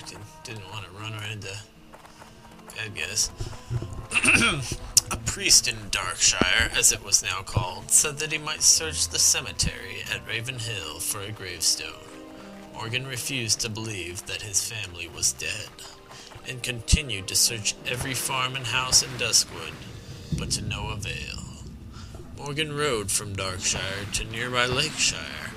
distracted. Didn't want to run right into bad guys. A priest in Darkshire, as it was now called, said that he might search the cemetery at Raven Hill for a gravestone. Morgan refused to believe that his family was dead, and continued to search every farm and house in Duskwood, but to no avail. Morgan rode from Darkshire to nearby Lakeshire,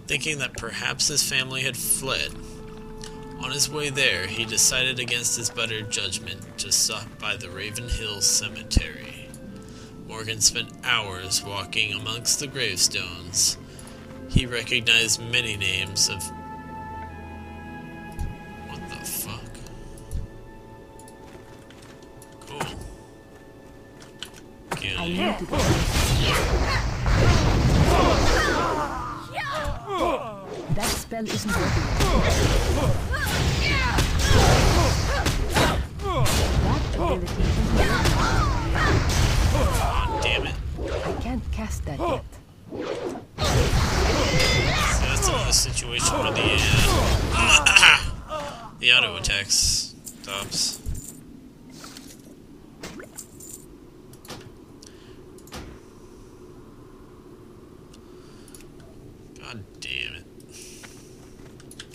thinking that perhaps his family had fled. On his way there, he decided against his better judgment to stop by the Raven Hill Cemetery. Morgan spent hours walking amongst the gravestones. He recognized many names of... What the fuck? Cool. Get in here. That spell isn't working. That ability isn't working. Oh, damn it. I can't cast that yet. So that's another situation where the auto attack stops. God damn it.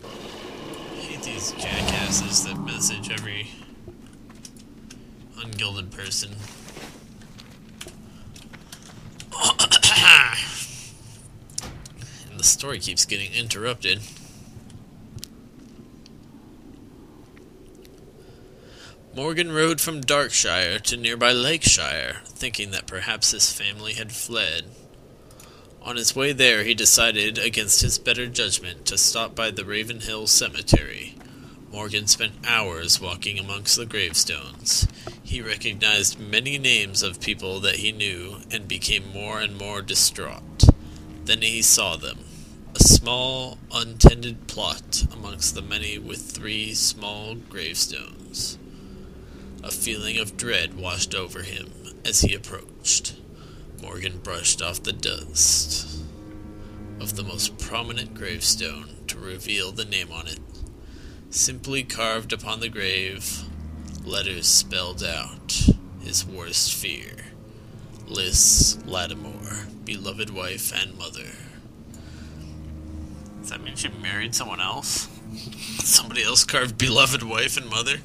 I hate these jackasses that message every ungilded person. And the story keeps getting interrupted. Morgan rode from Darkshire to nearby Lakeshire, thinking that perhaps his family had fled. On his way there, he decided, against his better judgment, to stop by the Raven Hill Cemetery. Morgan spent hours walking amongst the gravestones. He recognized many names of people that he knew and became more and more distraught. Then he saw them. A small, untended plot amongst the many with 3 small gravestones. A feeling of dread washed over him as he approached. Morgan brushed off the dust of the most prominent gravestone to reveal the name on it. Simply carved upon the grave, letters spelled out his worst fear. Liz Lattimore, beloved wife and mother. Does that mean she married someone else? Somebody else carved beloved wife and mother?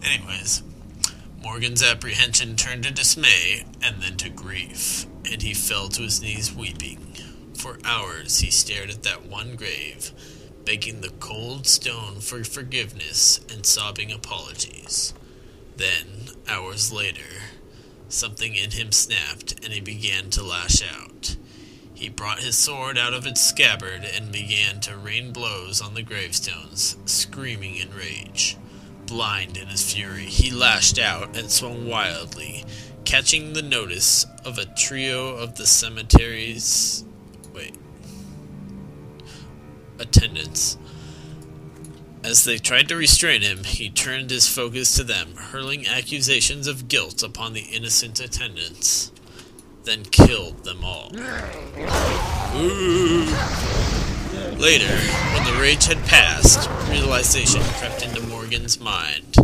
Anyways, Morgan's apprehension turned to dismay and then to grief, and he fell to his knees weeping. For hours he stared at that one grave, begging the cold stone for forgiveness and sobbing apologies. Then, hours later, something in him snapped and he began to lash out. He brought his sword out of its scabbard and began to rain blows on the gravestones, screaming in rage. Blind in his fury, he lashed out and swung wildly, catching the notice of a trio of the cemetery's attendants. As they tried to restrain him, he turned his focus to them, hurling accusations of guilt upon the innocent attendants, then killed them all. Ooh. Later, when the rage had passed, realization crept into Morgan's mind,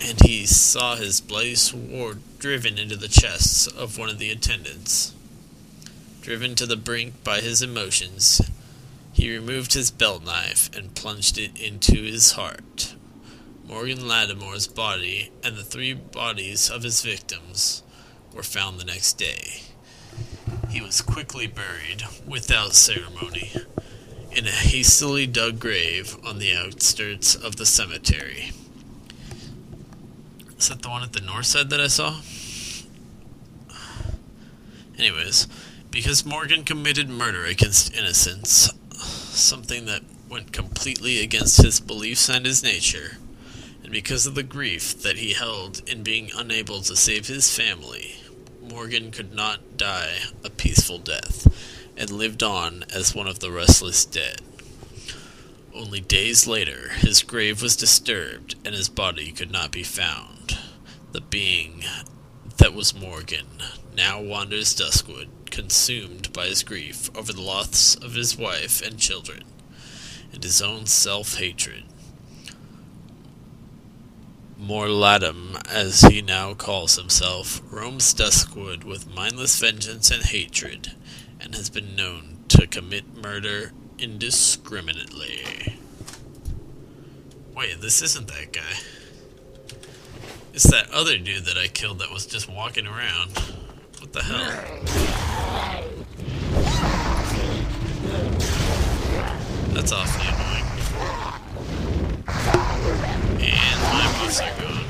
and he saw his bloody sword driven into the chests of one of the attendants. Driven to the brink by his emotions, he removed his belt knife and plunged it into his heart. Morgan Lattimore's body and the 3 bodies of his victims were found the next day. He was quickly buried, without ceremony, in a hastily dug grave on the outskirts of the cemetery. Is that the one at the north side that I saw? Anyways, because Morgan committed murder against innocents, something that went completely against his beliefs and his nature, and because of the grief that he held in being unable to save his family, Morgan could not die a peaceful death, and lived on as one of the restless dead. Only days later, his grave was disturbed, and his body could not be found. The being that was Morgan now wanders Duskwood, consumed by his grief over the loss of his wife and children. and his own self-hatred. Morlatum, as he now calls himself, roams Duskwood with mindless vengeance and hatred, and has been known to commit murder indiscriminately. Wait, this isn't that guy. It's that other dude that I killed that was just walking around. What the hell? That's awfully annoying. And my buffs are gone.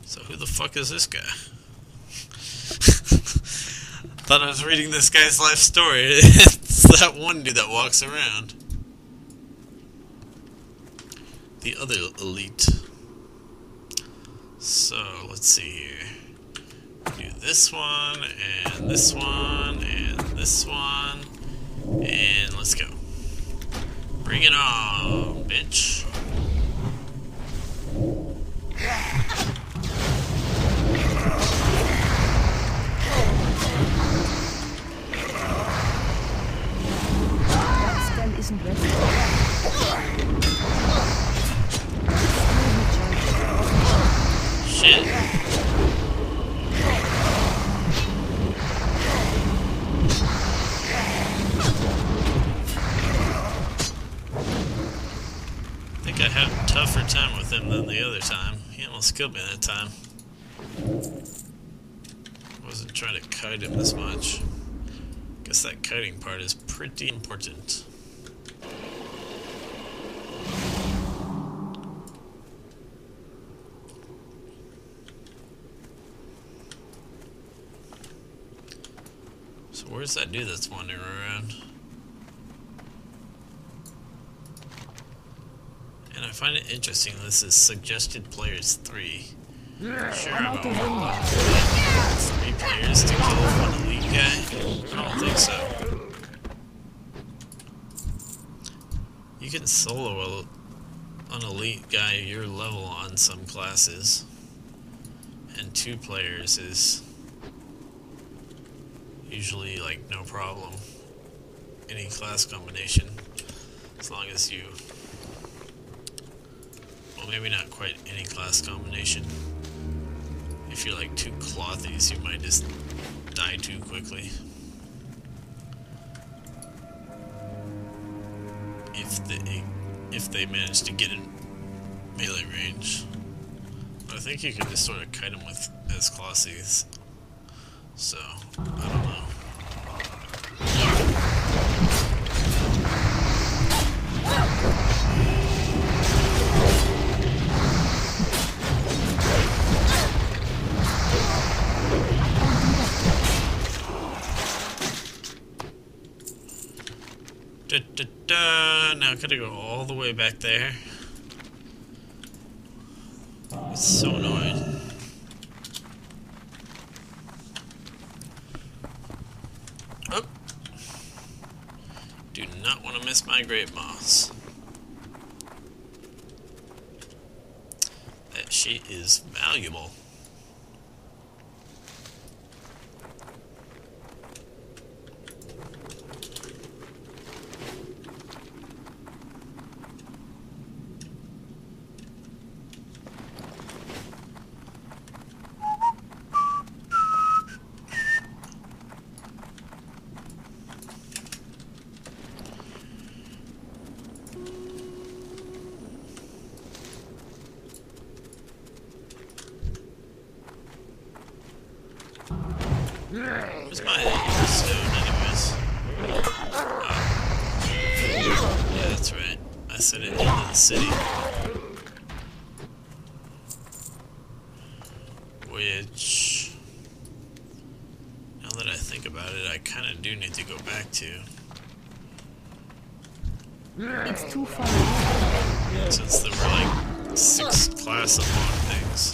So who the fuck is this guy? Thought I was reading this guy's life story. It's that one dude that walks around. The other elite. So, let's see here. Do this one, and this one, and this one. And let's go. Bring it on, bitch. That spell isn't ready. Shit. I think I had a tougher time with him than the other time. He almost killed me that time. Wasn't trying to kite him as much. Guess that kiting part is pretty important. So where's that dude that's wandering around? And I find it interesting this is suggested players 3. Sure, I'm over 3 players to kill one elite guy? I don't think so. You can solo an elite guy your level on some classes. And 2 players is usually like no problem. Any class combination. As long as you... Well, maybe not quite any class combination. If you're like 2 clothies, you might just die too quickly. If they manage to get in melee range. But I think you can just sort of kite them with as clothies. So, I don't know. Now I gotta go all the way back there. It's so annoying. Oh. Do not want to miss my great moss. That sheet is valuable. Where's my stone, anyways? Oh. Yeah, that's right. I said it into the city. Which, now that I think about it, I kind of do need to go back to. It's too far away. Since there were like 6 class unlock things.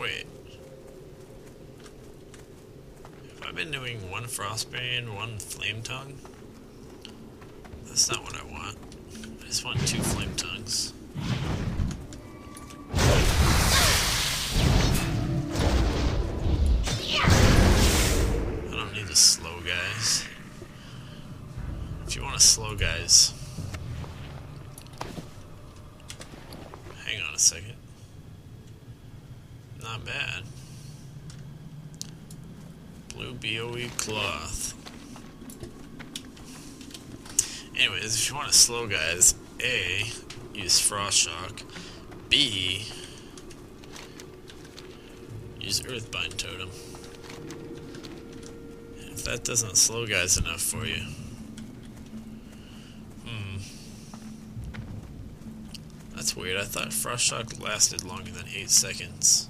Wait. If I I've been doing one Frostbane, one Flame Tongue. That's not what I want. I just want 2 Flame Tongues. I don't need to slow guys. If you want to slow guys, hang on a second. Not bad. Blue BOE cloth. Anyways, if you want to slow guys, A, use Frost Shock. B, use Earthbind Totem. And if that doesn't slow guys enough for you, that's weird. I thought Frost Shock lasted longer than 8 seconds.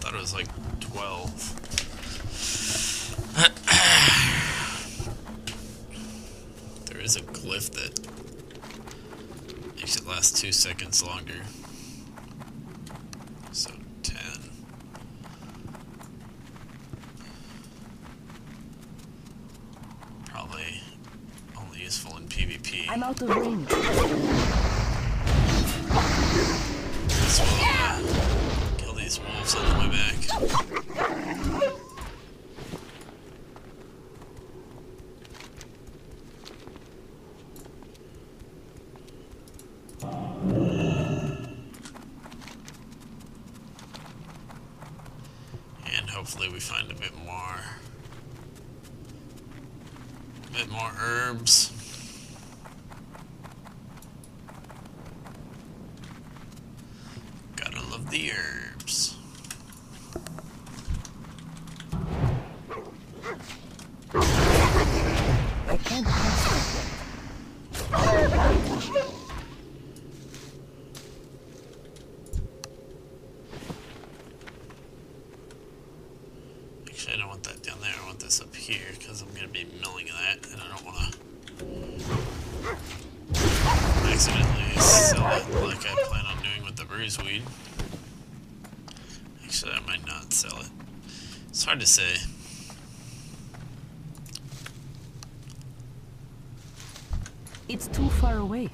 Thought it was like 12. There is a glyph that makes it last 2 seconds longer. So 10. Probably only useful in PvP. I'm out of range. As well, kill these wolves on the way back. And hopefully we find a bit more herbs. Gotta love the herbs. I can't pass that yet. Actually, I don't want that down there. I want this up here because I'm going to be milling that, and I don't want to accidentally sell it like I plan on doing with the bruiseweed. Actually, I might not sell it. It's hard to say. It's too far away.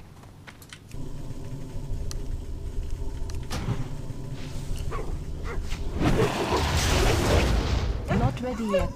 Not ready yet.